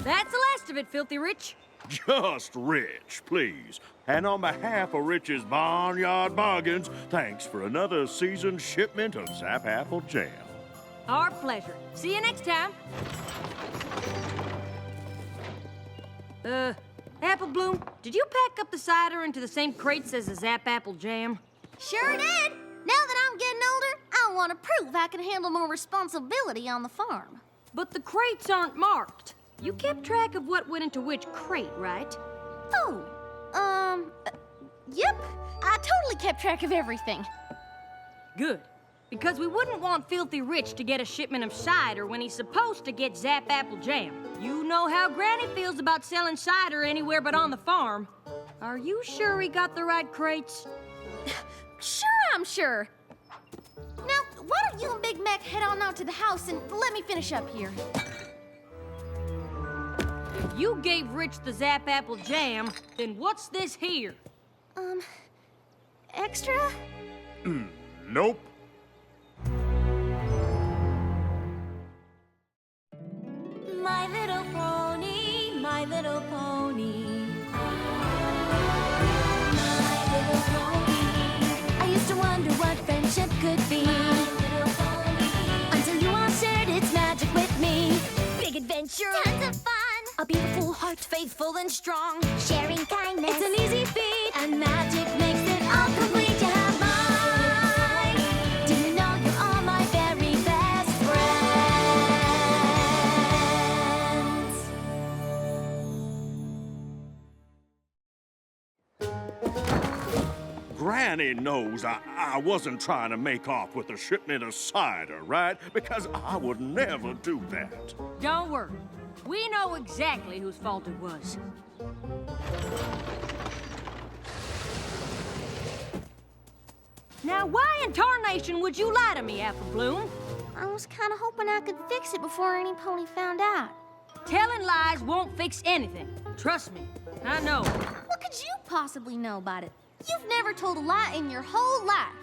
That's the last of it, Filthy Rich. Just Rich, please. And on behalf of Rich's Barnyard Bargains, thanks for another seasoned shipment of Zap Apple Jam. Our pleasure. See you next time. Apple Bloom, did you pack up the cider into the same crates as the Zap Apple Jam? Sure did. Now that I'm getting older, I want to prove I can handle more responsibility on the farm. But the crates aren't marked. You kept track of what went into which crate, right? Oh, yep. I totally kept track of everything. Good. Because we wouldn't want Filthy Rich to get a shipment of cider when he's supposed to get Zap Apple Jam. You know how Granny feels about selling cider anywhere but on the farm. Are you sure he got the right crates? Sure, I'm sure. Now, why don't you and Big Mac head on out to the house and let me finish up here? If you gave Rich the Zap Apple Jam, then what's this here? Extra? Nope. My little pony, my little pony. My little pony. I used to wonder what friendship could be. My little pony. Until you all shared its magic with me. Big adventure. Tons of fun. A beautiful heart, faithful and strong. Sharing kindness. It's an easy feat. And magic makes it all complete. You have mine. Do you know you're all my very best friends? Granny knows I wasn't trying to make off with a shipment of cider, right? Because I would never do that. Don't worry. We know exactly whose fault it was. Now, why in tarnation would you lie to me, Apple Bloom? I was kind of hoping I could fix it before any pony found out. Telling lies won't fix anything. Trust me, I know. What could you possibly know about it? You've never told a lie in your whole life.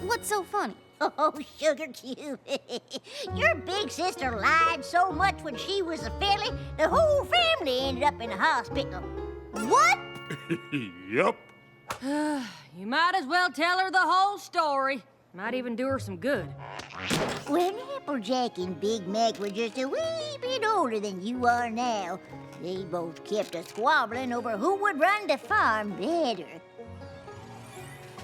What's so funny? Oh, Sugar Cube. Your big sister lied so much when she was a filly, the whole family ended up in the hospital. What? Yup. You might as well tell her the whole story. Might even do her some good. When Applejack and Big Mac were just a wee bit older than you are now, they both kept a squabbling over who would run the farm better.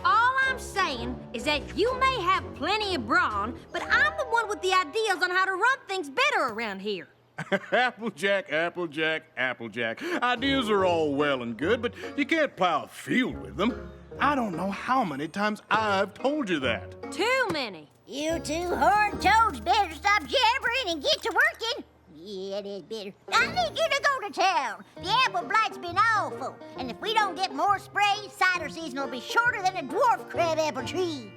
All I'm saying is that you may have plenty of brawn, but I'm the one with the ideas on how to run things better around here. Applejack, Applejack, Applejack. Ideas are all well and good, but you can't plow a field with them. I don't know how many times I've told you that. Too many. You two horned toads better stop jabbering and get to working. Yeah, it is better. I need you to go to town. The apple blight's been awful. And if we don't get more spray, cider season will be shorter than a dwarf crab apple tree.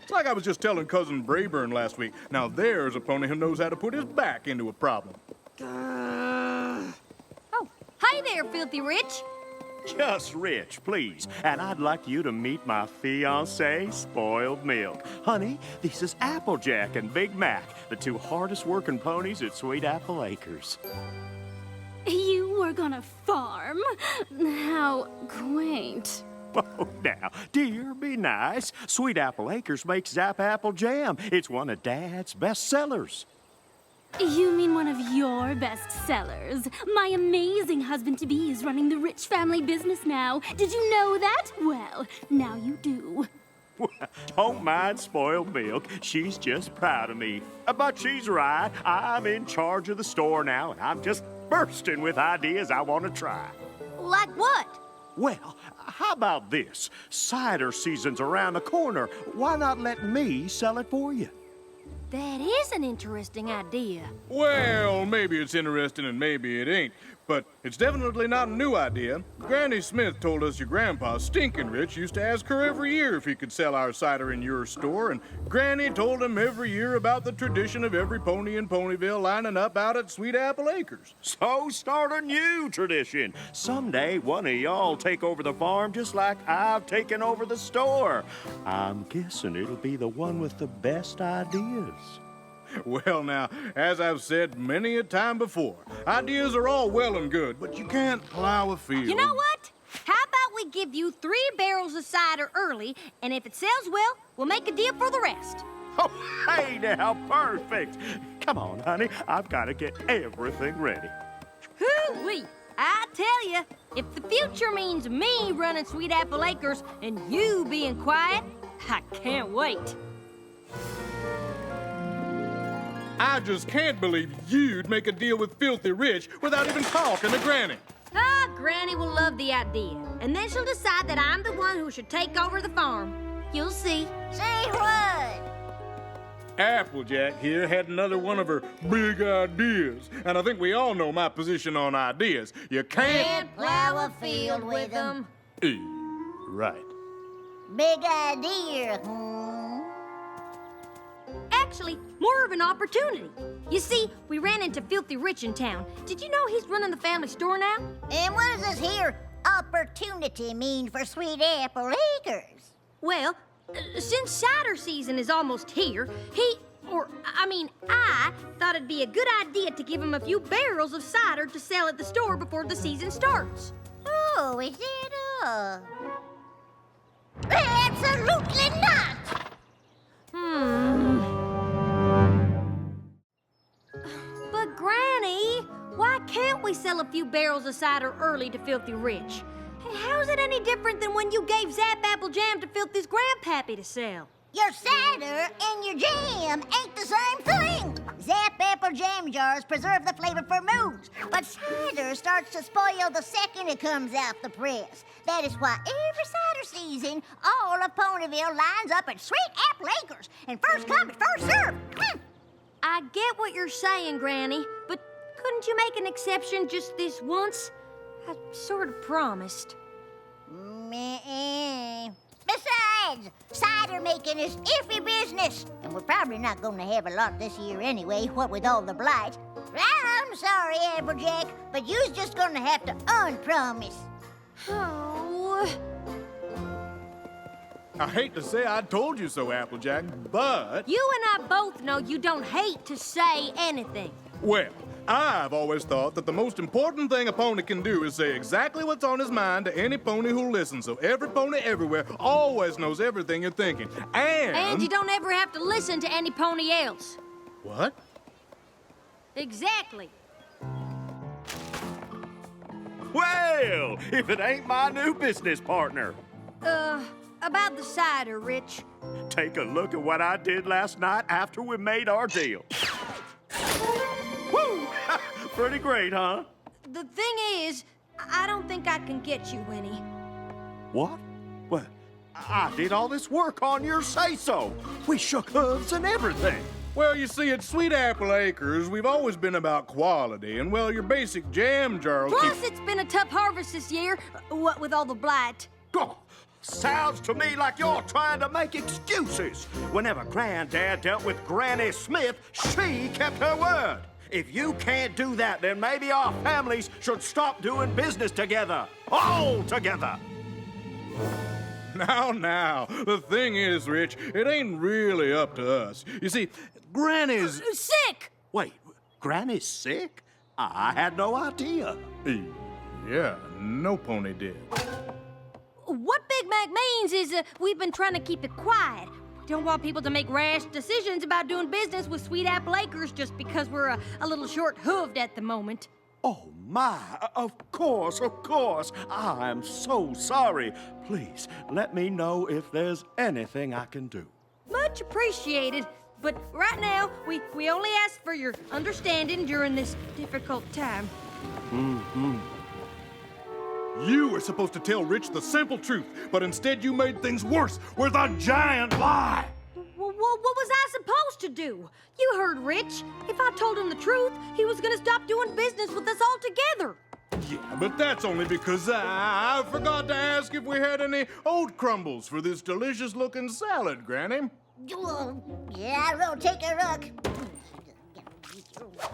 It's like I was just telling Cousin Brayburn last week. Now there's a pony who knows how to put his back into a problem. Oh, hi there, Filthy Rich. Just Rich, please. And I'd like you to meet my fiancée, Spoiled Milk. Honey, this is Applejack and Big Mac, the two hardest working ponies at Sweet Apple Acres. You work on a farm? How quaint. Oh, now, dear, be nice. Sweet Apple Acres makes Zap Apple Jam. It's one of Dad's best sellers. You mean one of your best sellers? My amazing husband-to-be is running the Rich family business now. Did you know that? Well, now you do. Don't mind Spoiled Milk. She's just proud of me. But she's right. I'm in charge of the store now, and I'm just bursting with ideas I want to try. Like what? Well, how about this? Cider season's around the corner. Why not let me sell it for you? That is an interesting idea. Well, maybe it's interesting and maybe it ain't. But it's definitely not a new idea. Granny Smith told us your grandpa, Stinkin' Rich, used to ask her every year if he could sell our cider in your store, and Granny told him every year about the tradition of every pony in Ponyville lining up out at Sweet Apple Acres. So start a new tradition. Someday, one of y'all take over the farm just like I've taken over the store. I'm guessing it'll be the one with the best ideas. Well, now, as I've said many a time before, ideas are all well and good, but you can't plow a field. You know what? How about we give you 3 barrels of cider early, and if it sells well, we'll make a deal for the rest. Oh, hey now, perfect. Come on, honey. I've got to get everything ready. Hoo-wee! I tell you, if the future means me running Sweet Apple Acres and you being quiet, I can't wait. I just can't believe you'd make a deal with Filthy Rich without even talking to Granny. Ah, Granny will love the idea, and then she'll decide that I'm the one who should take over the farm. You'll see. Say what? Applejack here had another one of her big ideas, and I think we all know my position on ideas. You can't... Plow a field with them. Right. Big idea, Actually, more of an opportunity. You see, we ran into Filthy Rich in town. Did you know he's running the family store now? And what does this here opportunity mean for Sweet Apple Acres? Well, since cider season is almost here, I thought it'd be a good idea to give him a few barrels of cider to sell at the store before the season starts. Oh, is it Absolutely not! But Granny, why can't we sell a few barrels of cider early to Filthy Rich? And how's it any different than when you gave Zap Apple Jam to Filthy's grandpappy to sell? Your cider and your jam ain't the same thing. Zap Apple Jam jars preserve the flavor for moons, but cider starts to spoil the second it comes out the press. That is why every cider season, all of Ponyville lines up at Sweet Apple Acres, and first come and first serve. I get what you're saying, Granny, but couldn't you make an exception just this once? I sort of promised. Meh. Besides, cider making is iffy business, and we're probably not going to have a lot this year anyway, what with all the blight. I'm sorry, Applejack, but you's just going to have to unpromise. Oh. I hate to say I told you so, Applejack, but... You and I both know you don't hate to say anything. Well, I've always thought that the most important thing a pony can do is say exactly what's on his mind to any pony who listens, so every pony everywhere always knows everything you're thinking. And you don't ever have to listen to any pony else. What? Exactly. Well, if it ain't my new business partner. About the cider, Rich. Take a look at what I did last night after we made our deal. Woo! Pretty great, huh? The thing is, I don't think I can get you, Winnie. What? Well, I did all this work on your say-so. We shook hooves and everything. Well, you see, at Sweet Apple Acres, we've always been about quality, and, well, your basic jam jar will Plus, it's been a tough harvest this year, what with all the blight. Oh, sounds to me like you're trying to make excuses. Whenever Granddad dealt with Granny Smith, she kept her word. If you can't do that, then maybe our families should stop doing business together. All together. Now, the thing is, Rich, it ain't really up to us. You see, Granny's... Sick! Wait, Granny's sick? I had no idea. Yeah, no pony did. What Big Mac means is we've been trying to keep it quiet. We don't want people to make rash decisions about doing business with Sweet Apple Acres just because we're a little short-hooved at the moment. Oh, my. Of course, of course. I'm so sorry. Please, let me know if there's anything I can do. Much appreciated. But right now, we only ask for your understanding during this difficult time. You were supposed to tell Rich the simple truth, but instead you made things worse with a giant lie. What was I supposed to do? You heard Rich. If I told him the truth, he was gonna stop doing business with us altogether. Yeah, but that's only because I forgot to ask if we had any oat crumbles for this delicious-looking salad, Granny. Yeah, I'll take a look.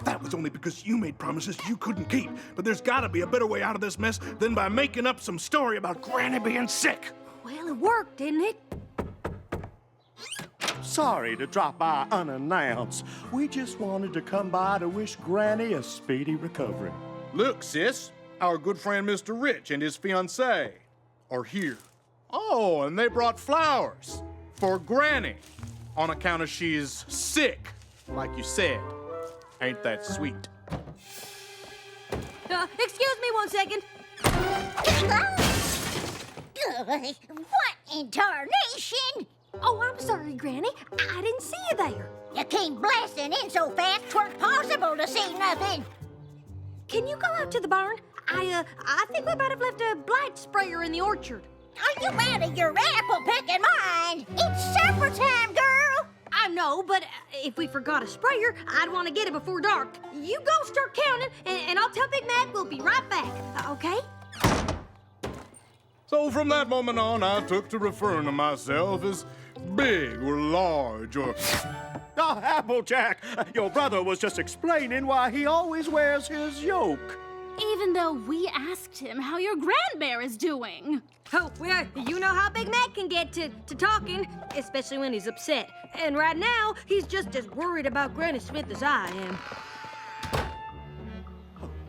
That was only because you made promises you couldn't keep. But there's gotta be a better way out of this mess than by making up some story about Granny being sick. Well, it worked, didn't it? Sorry to drop by unannounced. We just wanted to come by to wish Granny a speedy recovery. Look, sis, our good friend Mr. Rich and his fiancée are here. Oh, and they brought flowers for Granny on account of she's sick, like you said. Ain't that sweet? Excuse me 1 second. What in tarnation? Oh, I'm sorry, Granny. I didn't see you there. You came blasting in so fast 'twas possible to see nothing. Can you go out to the barn? I think we might have left a blight sprayer in the orchard. Are you out of your apple-picking mind? It's supper time, girl. I know, but if we forgot a sprayer, I'd want to get it before dark. You go start counting, and I'll tell Big Mac we'll be right back, okay? So from that moment on, I took to referring to myself as big or large or... Oh, Applejack, your brother was just explaining why he always wears his yoke. Even though we asked him how your grandmare is doing. Oh, well, you know how Big Mac can get to talking, especially when he's upset. And right now, he's just as worried about Granny Smith as I am.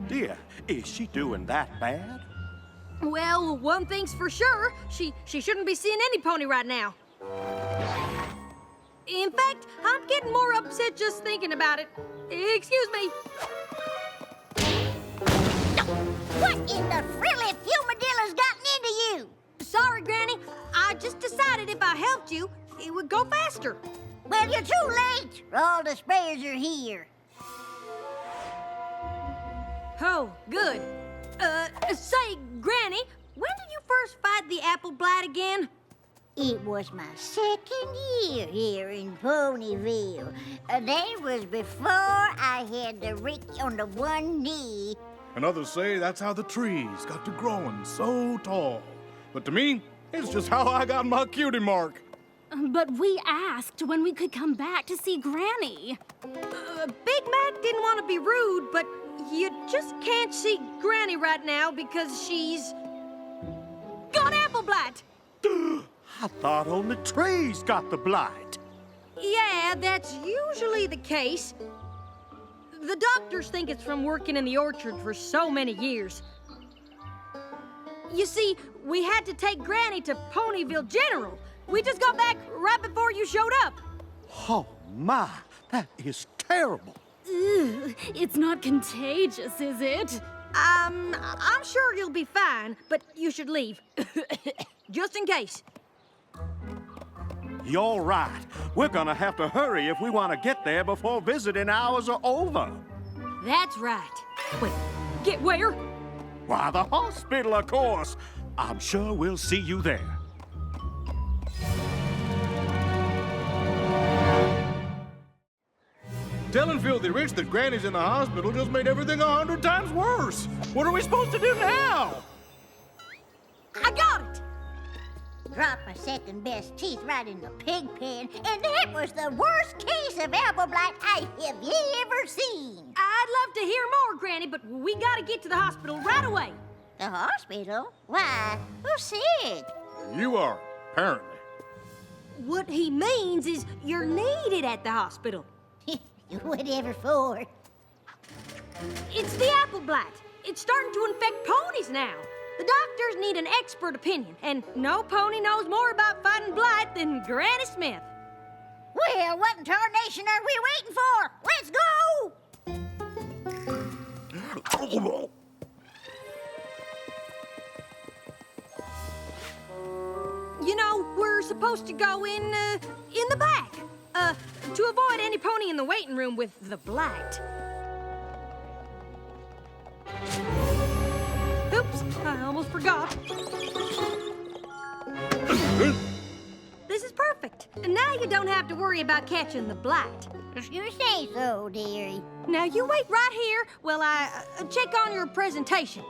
Dear, is she doing that bad? Well, one thing's for sure. She shouldn't be seeing any pony right now. In fact, I'm getting more upset just thinking about it. Excuse me. What in the frilly fumadilla's gotten into you? Sorry, Granny. I just decided if I helped you, it would go faster. Well, you're too late. All the sprayers are here. Oh, good. Say, Granny, when did you first fight the apple blight again? It was my second year here in Ponyville. That was before I had the Rick on the one knee. And others say that's how the trees got to growing so tall. But to me, it's just how I got my cutie mark. But we asked when we could come back to see Granny. Big Mac didn't want to be rude, but you just can't see Granny right now because she's got apple blight. I thought only trees got the blight. Yeah, that's usually the case. The doctors think it's from working in the orchard for so many years. You see, we had to take Granny to Ponyville General. We just got back right before you showed up. Oh, my, that is terrible. Ugh, it's not contagious, is it? I'm sure you'll be fine, but you should leave. Just in case. You're right. We're gonna have to hurry if we want to get there before visiting hours are over. That's right. Wait, get where? Why, the hospital, of course. I'm sure we'll see you there. Telling Filthy Rich that Granny's in the hospital just made everything 100 times worse. What are we supposed to do now? I got it! Dropped my second best teeth right in the pig pen, and that was the worst case of apple blight I have ever seen. I'd love to hear more, Granny, but we gotta get to the hospital right away. The hospital? Why? Who's sick? You are, apparently. What he means is you're needed at the hospital. Whatever for. It's the apple blight. It's starting to infect ponies now. The doctors need an expert opinion, and no pony knows more about fighting blight than Granny Smith. Well, what in tarnation are we waiting for? Let's go! You know, we're supposed to go in the back, to avoid any pony in the waiting room with the blight. Oops, I almost forgot. This is perfect. perfect. And now you don't have to worry about catching the blight. If you say so, dearie. Now you wait right here while I check on your presentation.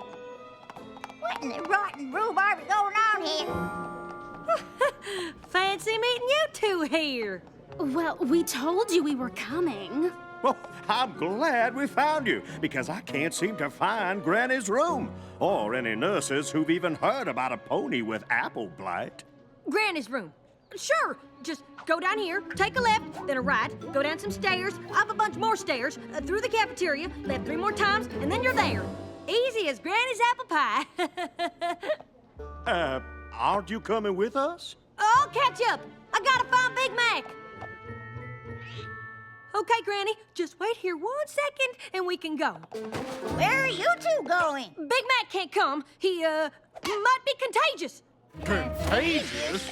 What in the rotten rhubarb is going on here? Fancy meeting you two here. Well, we told you we were coming. Well, I'm glad we found you, because I can't seem to find Granny's room, or any nurses who've even heard about a pony with apple blight. Granny's room. Sure, just go down here, take a left, then a right, go down some stairs, up a bunch more stairs, through the cafeteria, left 3 more times, and then you're there. Easy as Granny's apple pie. Aren't you coming with us? I'll catch up. I gotta find Big Mac. Okay, Granny, just wait here 1 second and we can go. Where are you two going? Big Mac can't come. He, might be contagious. Contagious?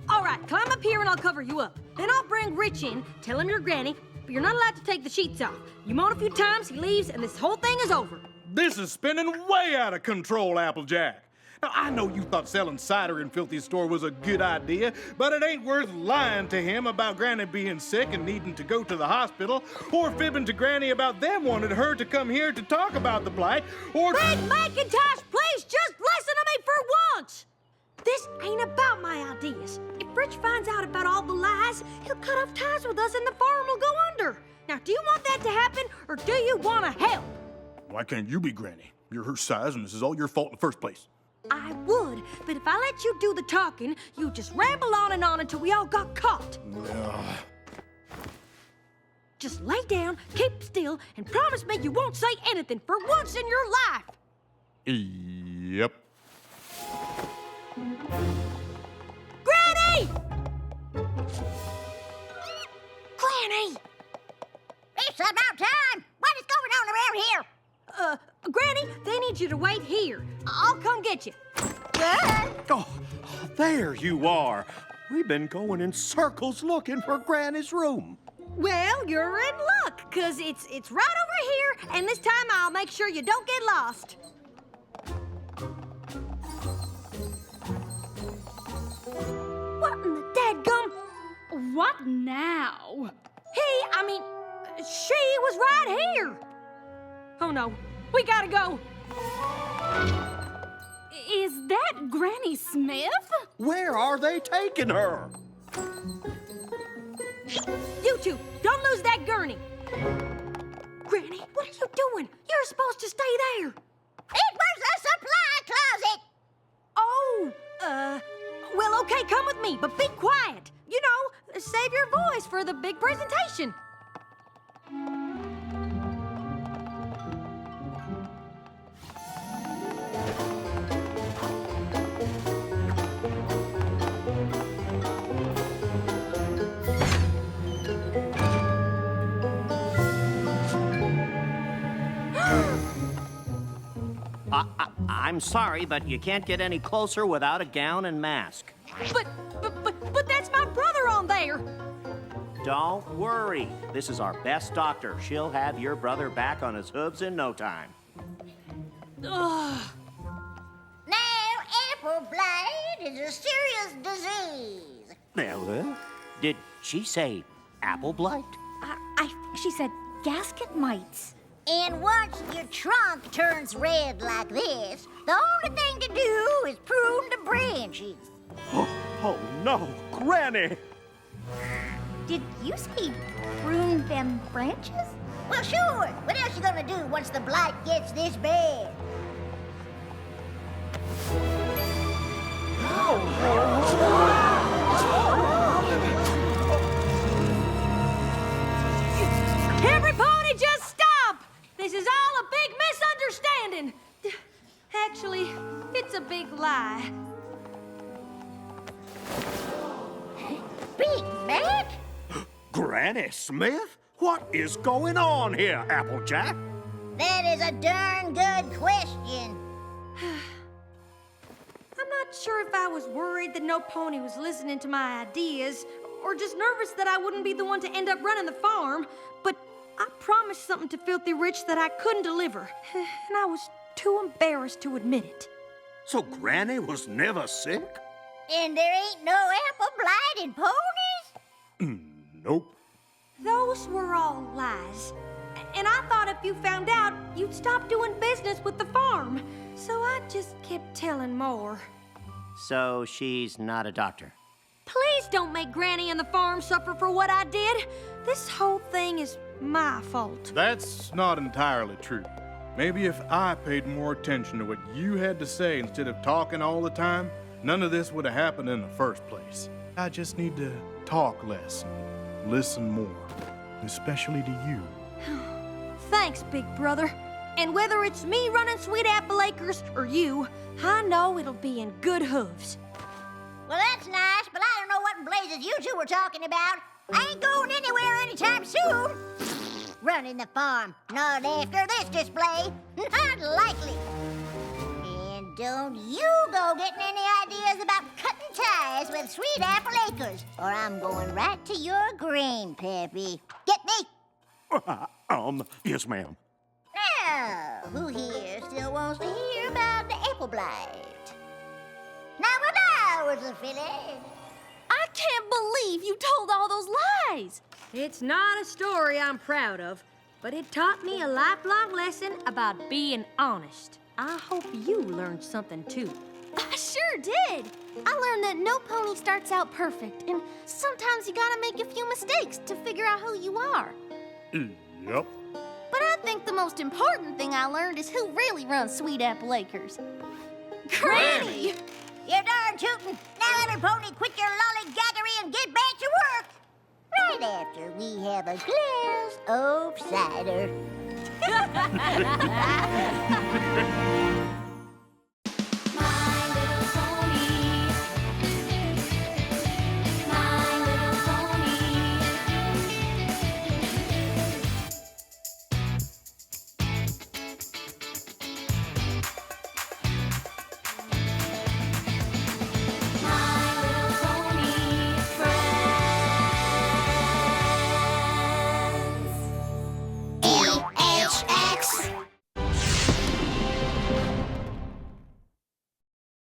All right, climb up here and I'll cover you up. Then I'll bring Rich in, tell him you're Granny, but you're not allowed to take the sheets off. You moan a few times, he leaves, and this whole thing is over. This is spinning way out of control, Applejack. Now, I know you thought selling cider in Filthy's store was a good idea, but it ain't worth lying to him about Granny being sick and needing to go to the hospital, or fibbing to Granny about them wanting her to come here to talk about the blight, or... Big Macintosh, please just listen to me for once! This ain't about my ideas. If Rich finds out about all the lies, he'll cut off ties with us and the farm will go under. Now, do you want that to happen, or do you want to help? Why can't you be Granny? You're her size, and this is all your fault in the first place. I would, but if I let you do the talking, you'd just ramble on and on until we all got caught. Just lay down, keep still, and promise me you won't say anything for once in your life. Yep. Granny! Granny! It's about time. What is going on around here? Granny, they need you to wait here. I'll come get you. Oh, there you are. We've been going in circles looking for Granny's room. Well, you're in luck, 'cause it's right over here, and this time I'll make sure you don't get lost. What in the dadgum? What now? She was right here. Oh no, we gotta go. Is that Granny Smith? Where are they taking her? You two, don't lose that gurney. Granny, what are you doing? You're supposed to stay there. It was a supply closet. Oh, well, okay, come with me, but be quiet. You know, save your voice for the big presentation. I'm sorry, but you can't get any closer without a gown and mask. But that's my brother on there. Don't worry. This is our best doctor. She'll have your brother back on his hooves in no time. Ugh. Now, apple blight is a serious disease. Now, did she say apple blight? I think she said gasket mites. And once your trunk turns red like this, the only thing to do is prune the branches. Oh no, Granny! Did you say prune them branches? Well, sure. What else you gonna do once the blight gets this bad? Everybody just stop! This is all a big misunderstanding. Actually, it's a big lie. Big Mac? Granny Smith? What is going on here, Applejack? That is a darn good question. I'm not sure if I was worried that no pony was listening to my ideas, or just nervous that I wouldn't be the one to end up running the farm, but I promised something to Filthy Rich that I couldn't deliver, and I was too embarrassed to admit it. So Granny was never sick? And there ain't no apple-blighted ponies? Nope. Those were all lies. And I thought if you found out, you'd stop doing business with the farm. So I just kept telling more. So she's not a doctor. Please don't make Granny and the farm suffer for what I did. This whole thing is my fault. That's not entirely true. Maybe if I paid more attention to what you had to say instead of talking all the time, none of this would have happened in the first place. I just need to talk less and listen more, especially to you. Thanks, big brother. And whether it's me running Sweet Apple Acres or you, I know it'll be in good hooves. Well, that's nice, but I don't know what in blazes you two were talking about. I ain't going anywhere anytime soon. Running the farm, not after this display. Not likely. And don't you go getting any ideas about cutting ties with Sweet Apple Acres, or I'm going right to your grain, Peppy. Get me? Yes, ma'am. Now, who here still wants to hear about the apple blight? Now, was a filly. I can't believe you told all those lies. It's not a story I'm proud of, but it taught me a lifelong lesson about being honest. I hope you learned something too. I sure did. I learned that no pony starts out perfect, and sometimes you gotta make a few mistakes to figure out who you are. Yep. But I think the most important thing I learned is who really runs Sweet Apple Acres. Granny! You're darn tootin'. Now every pony quit your lollygaggery and get back to work. Right after we have a glass of cider.